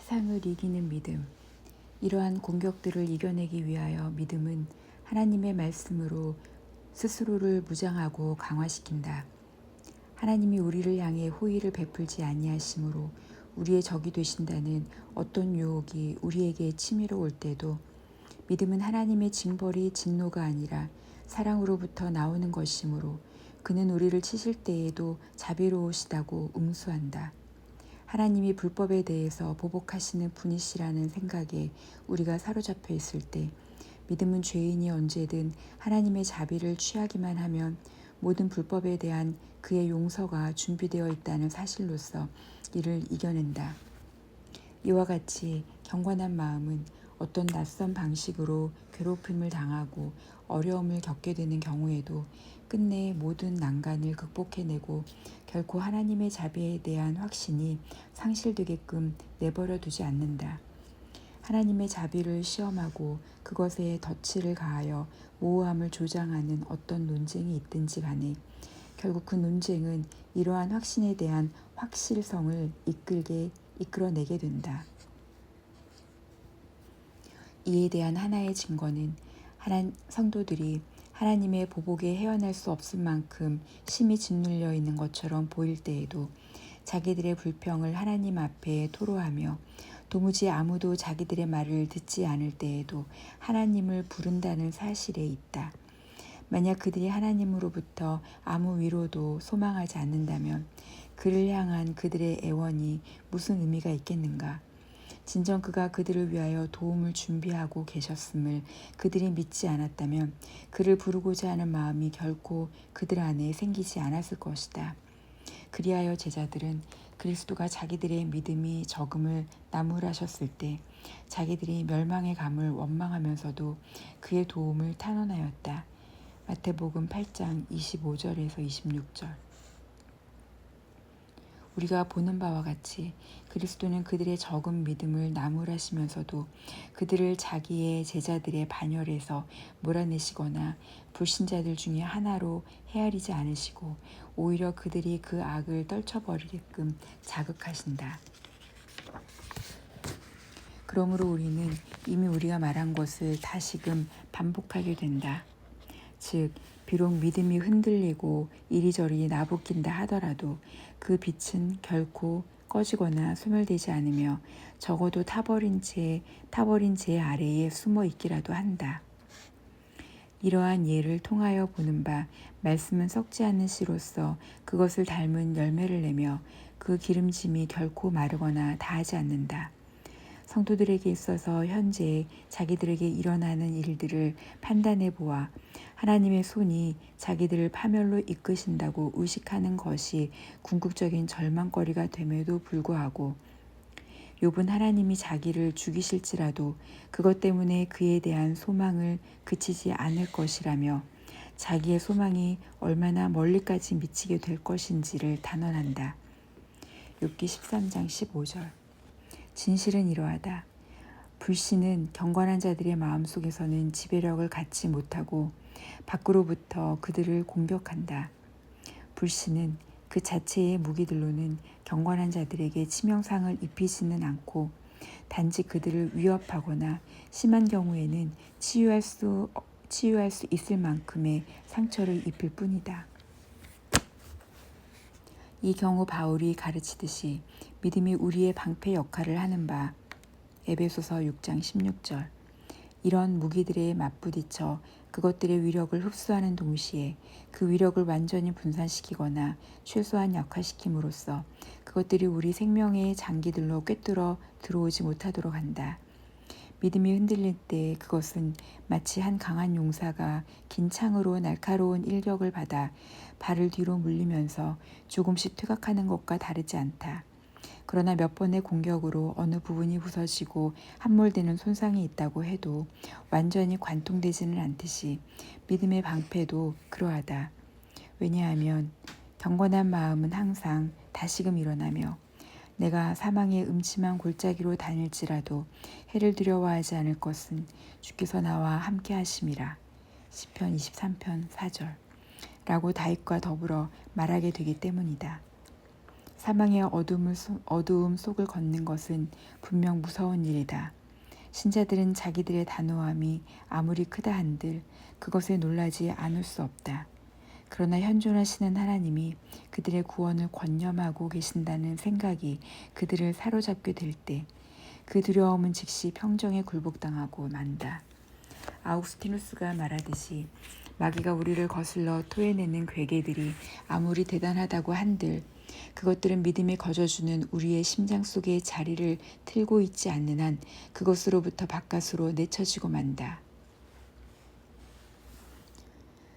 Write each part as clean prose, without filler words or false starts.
세상을 이기는 믿음. 이러한 공격들을 이겨내기 위하여 믿음은 하나님의 말씀으로 스스로를 무장하고 강화시킨다. 하나님이 우리를 향해 호의를 베풀지 아니하심으로 우리의 적이 되신다는 어떤 유혹이 우리에게 치밀어 올 때도 믿음은 하나님의 징벌이 진노가 아니라 사랑으로부터 나오는 것이므로 그는 우리를 치실 때에도 자비로우시다고 응수한다. 하나님이 불법에 대해서 보복하시는 분이시라는 생각에 우리가 사로잡혀 있을 때 믿음은 죄인이 언제든 하나님의 자비를 취하기만 하면 모든 불법에 대한 그의 용서가 준비되어 있다는 사실로서 이를 이겨낸다. 이와 같이 경건한 마음은 어떤 낯선 방식으로 괴롭힘을 당하고 어려움을 겪게 되는 경우에도 끝내 모든 난간을 극복해내고 결코 하나님의 자비에 대한 확신이 상실되게끔 내버려 두지 않는다. 하나님의 자비를 시험하고 그것에 덫을 가하여 모호함을 조장하는 어떤 논쟁이 있든지 간에 결국 그 논쟁은 이러한 확신에 대한 확실성을 이끌어내게 된다. 이에 대한 하나의 증거는 성도들이 하나님의 보복에 헤어날 수 없을 만큼 심히 짓눌려 있는 것처럼 보일 때에도 자기들의 불평을 하나님 앞에 토로하며 도무지 아무도 자기들의 말을 듣지 않을 때에도 하나님을 부른다는 사실에 있다. 만약 그들이 하나님으로부터 아무 위로도 소망하지 않는다면 그를 향한 그들의 애원이 무슨 의미가 있겠는가? 진정 그가 그들을 위하여 도움을 준비하고 계셨음을 그들이 믿지 않았다면 그를 부르고자 하는 마음이 결코 그들 안에 생기지 않았을 것이다. 그리하여 제자들은 그리스도가 자기들의 믿음이 적음을 나무라셨을 때 자기들이 멸망의 감을 원망하면서도 그의 도움을 탄원하였다. 마태복음 8장 25절에서 26절. 우리가 보는 바와 같이 그리스도는 그들의 적은 믿음을 나무라시면서도 그들을 자기의 제자들의 반열에서 몰아내시거나 불신자들 중에 하나로 헤아리지 않으시고 오히려 그들이 그 악을 떨쳐버리게끔 자극하신다. 그러므로 우리는 이미 우리가 말한 것을 다시금 반복하게 된다. 즉 비록 믿음이 흔들리고 이리저리 나부낀다 하더라도 그 빛은 결코 꺼지거나 소멸되지 않으며 적어도 타버린 재 아래에 숨어 있기라도 한다. 이러한 예를 통하여 보는 바 말씀은 썩지 않는 씨로서 그것을 닮은 열매를 내며 그 기름짐이 결코 마르거나 다하지 않는다. 성도들에게 있어서 현재 자기들에게 일어나는 일들을 판단해 보아 하나님의 손이 자기들을 파멸로 이끄신다고 의식하는 것이 궁극적인 절망거리가 됨에도 불구하고 욥은 하나님이 자기를 죽이실지라도 그것 때문에 그에 대한 소망을 그치지 않을 것이라며 자기의 소망이 얼마나 멀리까지 미치게 될 것인지를 단언한다. 욥기 13장 15절. 진실은 이러하다. 불신은 경건한 자들의 마음속에서는 지배력을 갖지 못하고 밖으로부터 그들을 공격한다. 불신은 그 자체의 무기들로는 경건한 자들에게 치명상을 입히지는 않고 단지 그들을 위협하거나 심한 경우에는 치유할 수 있을 만큼의 상처를 입힐 뿐이다. 이 경우 바울이 가르치듯이 믿음이 우리의 방패 역할을 하는 바 에베소서 6장 16절. 이런 무기들에 맞부딪혀 그것들의 위력을 흡수하는 동시에 그 위력을 완전히 분산시키거나 최소한 약화시킴으로써 그것들이 우리 생명의 장기들로 꿰뚫어 들어오지 못하도록 한다. 믿음이 흔들릴 때 그것은 마치 한 강한 용사가 긴 창으로 날카로운 일격을 받아 발을 뒤로 물리면서 조금씩 퇴각하는 것과 다르지 않다. 그러나 몇 번의 공격으로 어느 부분이 부서지고 함몰되는 손상이 있다고 해도 완전히 관통되지는 않듯이 믿음의 방패도 그러하다. 왜냐하면 경건한 마음은 항상 다시금 일어나며 내가 사망의 음침한 골짜기로 다닐지라도 해를 두려워하지 않을 것은 주께서 나와 함께 하심이라. 시편 23편 4절 라고 다윗과 더불어 말하게 되기 때문이다. 사망의 어두움 속을 걷는 것은 분명 무서운 일이다. 신자들은 자기들의 단호함이 아무리 크다 한들 그것에 놀라지 않을 수 없다. 그러나 현존하시는 하나님이 그들의 구원을 권념하고 계신다는 생각이 그들을 사로잡게 될 때 그 두려움은 즉시 평정에 굴복당하고 만다. 아우구스티누스가 말하듯이 마귀가 우리를 거슬러 토해내는 괴계들이 아무리 대단하다고 한들 그것들은 믿음에 거저주는 우리의 심장 속에 자리를 틀고 있지 않는 한 그것으로부터 바깥으로 내쳐지고 만다.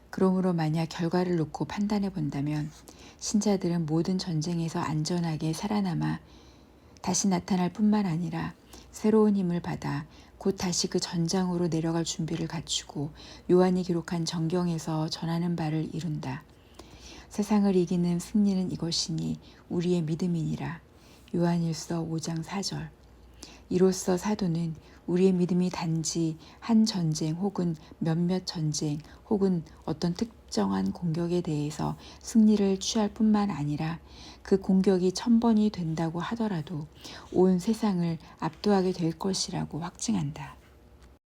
그러므로 만약 결과를 놓고 판단해 본다면 신자들은 모든 전쟁에서 안전하게 살아남아 다시 나타날 뿐만 아니라 새로운 힘을 받아 곧 다시 그 전장으로 내려갈 준비를 갖추고 요한이 기록한 정경에서 전하는 바를 이룬다. 세상을 이기는 승리는 이것이니 우리의 믿음이니라. 요한일서 5장 4절. 이로써 사도는 우리의 믿음이 단지 한 전쟁 혹은 몇몇 전쟁 혹은 어떤 특정한 공격에 대해서 승리를 취할 뿐만 아니라 그 공격이 1000번이 된다고 하더라도 온 세상을 압도하게 될 것이라고 확증한다.